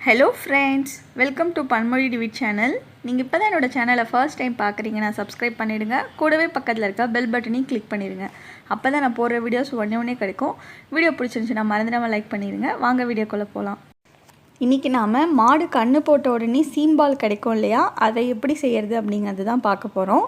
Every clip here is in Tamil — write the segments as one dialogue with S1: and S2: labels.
S1: ஹலோ ஃப்ரெண்ட்ஸ், வெல்கம் டு பன்மொழி டிவி சேனல். நீங்கள் இப்போ தான் என்னோடய சேனலை ஃபர்ஸ்ட் டைம் பார்க்குறீங்கன்னா சப்ஸ்கிரைப் பண்ணிவிடுங்க. கூடவே பக்கத்தில் இருக்க பெல் பட்டனையும் கிளிக் பண்ணிடுங்க. அப்போ தான் நான் போடுற வீடியோஸ் உடனே கிடைக்கும். வீடியோ பிடிச்சிருந்துச்சுன்னா மறந்துடாமல் லைக் பண்ணிடுங்க. வாங்க வீடியோக்குள்ளே போகலாம். இன்றைக்கி நாம் மாடு கன்று போட்ட உடனே சீம்பால் கிடைக்கும் இல்லையா, அதை எப்படி செய்கிறது அப்படிங்கிறது தான் பார்க்க போகிறோம்.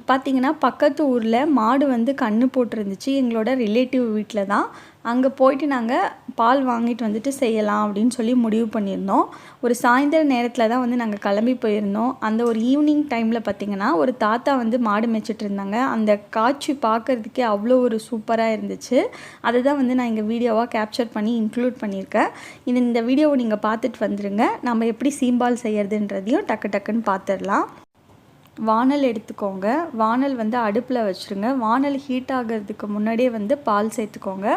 S1: பார்த்திங்கன்னா பக்கத்து ஊரில் மாடு கன்று போட்டிருந்துச்சு. எங்களோட ரிலேட்டிவ் வீட்டில் தான். அங்கே போயிட்டு நாங்கள் பால் வாங்கிட்டு வந்துட்டு செய்யலாம் அப்படின்னு சொல்லி முடிவு பண்ணியிருந்தோம். ஒரு சாயந்தர நேரத்தில் தான் நாங்கள் கிளம்பி போயிருந்தோம். அந்த ஒரு ஈவினிங் டைமில் பார்த்திங்கன்னா ஒரு தாத்தா மாடு மேய்ச்சிட்டு இருந்தாங்க. அந்த காட்சி பார்க்குறதுக்கே அவ்வளோ ஒரு சூப்பராக இருந்துச்சு. அதை தான் நான் இங்கே வீடியோவாக கேப்சர் பண்ணி இன்க்ளூட் பண்ணியிருக்கேன். இந்த வீடியோவை நீங்கள் பார்த்துட்டு வந்துடுங்க. நம்ம எப்படி சீம்பால் செய்கிறதுன்றதையும் டக்குன்னு பார்த்துடலாம். வானல் எடுத்துக்கோங்க. வானல் அடுப்பில் வச்சுருங்க. வானல் ஹீட் ஆகிறதுக்கு முன்னாடியே பால் சேர்த்துக்கோங்க.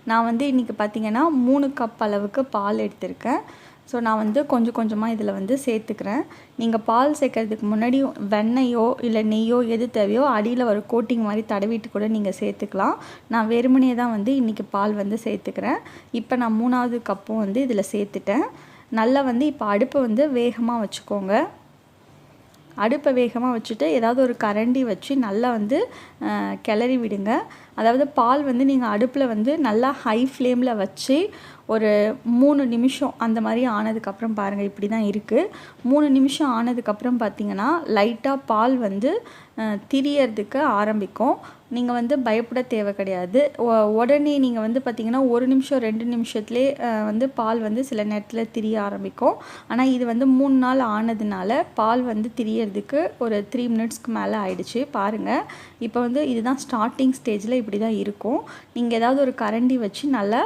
S1: நான் இன்றைக்கி பார்த்திங்கன்னா 3 கப் அளவுக்கு பால் எடுத்திருக்கேன். ஸோ நான் கொஞ்சம் கொஞ்சமாக இதில் சேர்த்துக்கிறேன். நீங்கள் பால் சேர்க்கறதுக்கு முன்னாடி வெண்ணெயோ இல்லை நெய்யோ எது தேவையோ அடியில் ஒரு கோட்டிங் மாதிரி தடவிட்டு கூட நீங்கள் சேர்த்துக்கலாம். நான் வெறுமனே தான் இன்றைக்கி பால் சேர்த்துக்கிறேன். இப்போ நான் 3வது கப்பும் இதில் சேர்த்துட்டேன். நல்லா இப்போ அடுப்பை வேகமாக வச்சுக்கோங்க. அடுப்பை வேகமாக வச்சுட்டு ஏதாவது ஒரு கரண்டி வச்சு நல்லா கிளறி விடுங்க. அதாவது பால் நீங்கள் அடுப்பில் நல்லா ஹை ஃப்ளேமில் வச்சு ஒரு 3 நிமிஷம் அந்த மாதிரி ஆனதுக்கப்புறம் பாருங்கள், இப்படி தான் இருக்குது. 3 நிமிஷம் ஆனதுக்கப்புறம் பார்த்திங்கன்னா லைட்டாக பால் திரியறதுக்கு ஆரம்பிக்கும். நீங்கள் பயப்பட தேவை கிடையாது. உடனே நீங்கள் பார்த்திங்கன்னா 1 நிமிஷம் 2 நிமிஷத்துலேயே பால் சில நேரத்தில் திரிய ஆரம்பிக்கும். ஆனால் இது 3 நாள் ஆனதுனால பால் திரியறதுக்கு ஒரு 3 மினிட்ஸ்க்கு மேலே ஆயிடுச்சு. பாருங்கள், இப்போ இதுதான் ஸ்டார்டிங் ஸ்டேஜில் இப்படி தான் இருக்கும். நீங்கள் ஏதாவது ஒரு கரண்டி வச்சு நல்லா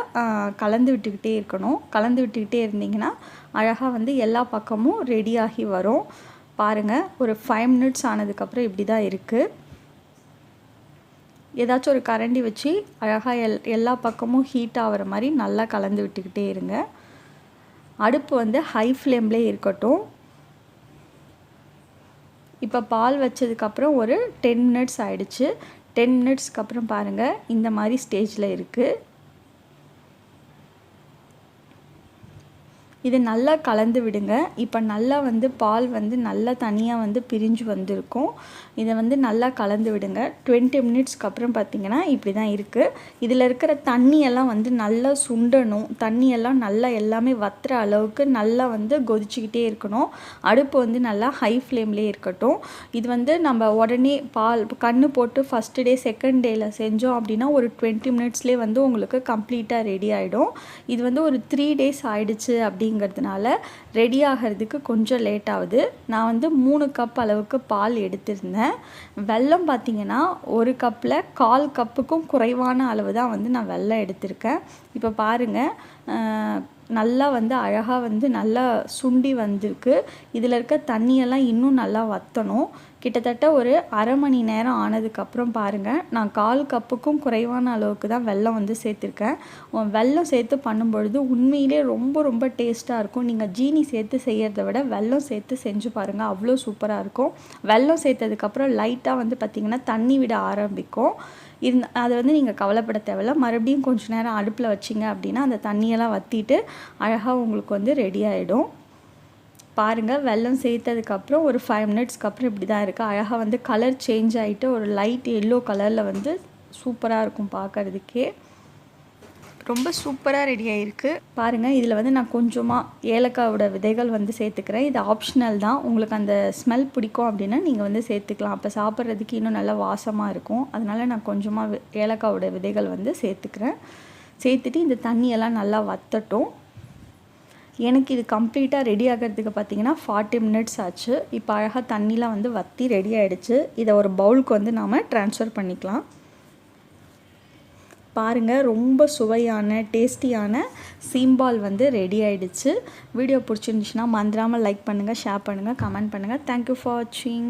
S1: கலந்து விட்டுக்கிட்டே இருக்கணும். கலந்து விட்டுக்கிட்டே இருந்தீங்கன்னா அழகாக எல்லா பக்கமும் ரெடியாகி வரும். பாருங்கள், ஒரு 5 மினிட்ஸ் ஆனதுக்கப்புறம் இப்படி தான் இருக்குது. ஏதாச்சும் ஒரு கரண்டி வச்சு அழகாக எல்லா பக்கமும் ஹீட் ஆகிற மாதிரி நல்லா கலந்து விட்டுக்கிட்டே இருங்க. அடுப்பு ஹை ஃப்ளேம்லேயே இருக்கட்டும். இப்போ பால் வச்சதுக்கப்புறம் ஒரு 10 மினிட்ஸ் ஆகிடுச்சு. 10 மினிட்ஸ்க்கு அப்புறம் பாருங்கள், இந்த மாதிரி ஸ்டேஜில் இருக்குது. இது நல்லா கலந்து விடுங்க. இப்போ நல்லா பால் நல்லா தனியாக பிரிஞ்சு வந்திருக்கும். இதை நல்லா கலந்து விடுங்க. 20 மினிட்ஸ்க்கு அப்புறம் பார்த்திங்கன்னா இப்படி தான் இருக்குது. இதில் இருக்கிற தண்ணியெல்லாம் நல்லா சுண்டணும். தண்ணியெல்லாம் நல்லா எல்லாமே வத்துற அளவுக்கு நல்லா கொதிச்சுக்கிட்டே இருக்கணும். அடுப்பு நல்லா ஹை ஃப்ளேம்லேயே இருக்கட்டும். இது நம்ம உடனே பால் கன்று போட்டு ஃபஸ்ட்டு டே செகண்ட் டேயில் செஞ்சோம் அப்படின்னா ஒரு 20 மினிட்ஸ்லேயே உங்களுக்கு கம்ப்ளீட்டாக ரெடி ஆகிடும். இது ஒரு 3 டேஸ் ஆகிடுச்சு அப்படிங்கிறதுனால ரெடி ஆகிறதுக்கு கொஞ்சம் லேட் ஆகுது. நான் 3 கப் அளவுக்கு பால் எடுத்திருந்தேன். வெல்லம் பார்த்திங்கன்னா 1 கப்பில் 1/4 கப்புக்கும் குறைவான அளவு தான் நான் வெல்லம் எடுத்திருக்கேன். இப்போ பாருங்கள், நல்லா அழகாக நல்லா சுண்டி வந்திருக்கு. இதில் இருக்க தண்ணியெல்லாம் இன்னும் நல்லா வற்றணும். கிட்டத்தட்ட ஒரு அரை மணி நேரம் ஆனதுக்கப்புறம் பாருங்கள், நான் 1/4 கப்புக்கும் குறைவான அளவுக்கு தான் வெல்லம் சேர்த்துருக்கேன். வெல்லம் சேர்த்து பண்ணும்பொழுது உண்மையிலே ரொம்ப டேஸ்ட்டாக இருக்கும். நீங்கள் ஜீனி சேர்த்து செய்கிறத விட வெல்லம் சேர்த்து செஞ்சு பாருங்கள், அவ்வளோ சூப்பராக இருக்கும். வெல்லம் சேர்த்ததுக்கப்புறம் லைட்டாக பார்த்திங்கன்னா தண்ணி விட ஆரம்பிக்கும். அதை நீங்கள் கவலைப்பட தேவையில்ல. மறுபடியும் கொஞ்சம் நேரம் அடுப்பில் வச்சிங்க அப்படின்னா அந்த தண்ணியெல்லாம் வற்றிட்டு அழகாக உங்களுக்கு ரெடி ஆகிடும். பாருங்கள், வெல்லம் சேர்த்ததுக்கப்புறம் ஒரு 5 மினிட்ஸ்க்கு அப்புறம் இப்படி தான் இருக்குது. அழகாக கலர் சேஞ்ச் ஆகிட்டு ஒரு லைட் எல்லோ கலரில் சூப்பராக இருக்கும் பார்க்குறதுக்கே. ரொம்ப சூப்பராக ரெடி ஆகிருக்கு. பாருங்கள், இதில் நான் கொஞ்சமாக ஏலக்காயோட விதைகள் சேர்த்துக்கிறேன். இது ஆப்ஷனல் தான். உங்களுக்கு அந்த ஸ்மெல் பிடிக்கும் அப்படின்னா நீங்கள் சேர்த்துக்கலாம். அப்போ சாப்பிட்றதுக்கு இன்னும் நல்லா வாசமாக இருக்கும். அதனால் நான் கொஞ்சமாக ஏலக்காயோட விதைகள் சேர்த்துக்கிறேன். சேர்த்துட்டு இந்த தண்ணியெல்லாம் நல்லா வற்றட்டும். எனக்கு இது கம்ப்ளீட்டாக ரெடி ஆகிறதுக்கு பார்த்திங்கன்னா 40 மினிட்ஸ் ஆச்சு. இப்போ அழகாக தண்ணிலாம் வற்றி ரெடி ஆகிடுச்சு. இதை ஒரு பவுலுக்கு நாம் ட்ரான்ஸ்ஃபர் பண்ணிக்கலாம். பாருங்கள், ரொம்ப சுவையான டேஸ்டியான சீம்பால் ரெடி ஆகிடுச்சு. வீடியோ பிடிச்சிருந்துச்சுன்னா மறந்துடாமல் லைக் பண்ணுங்கள், ஷேர் பண்ணுங்கள், கமெண்ட் பண்ணுங்கள். தேங்க்யூ ஃபார் வாட்சிங்.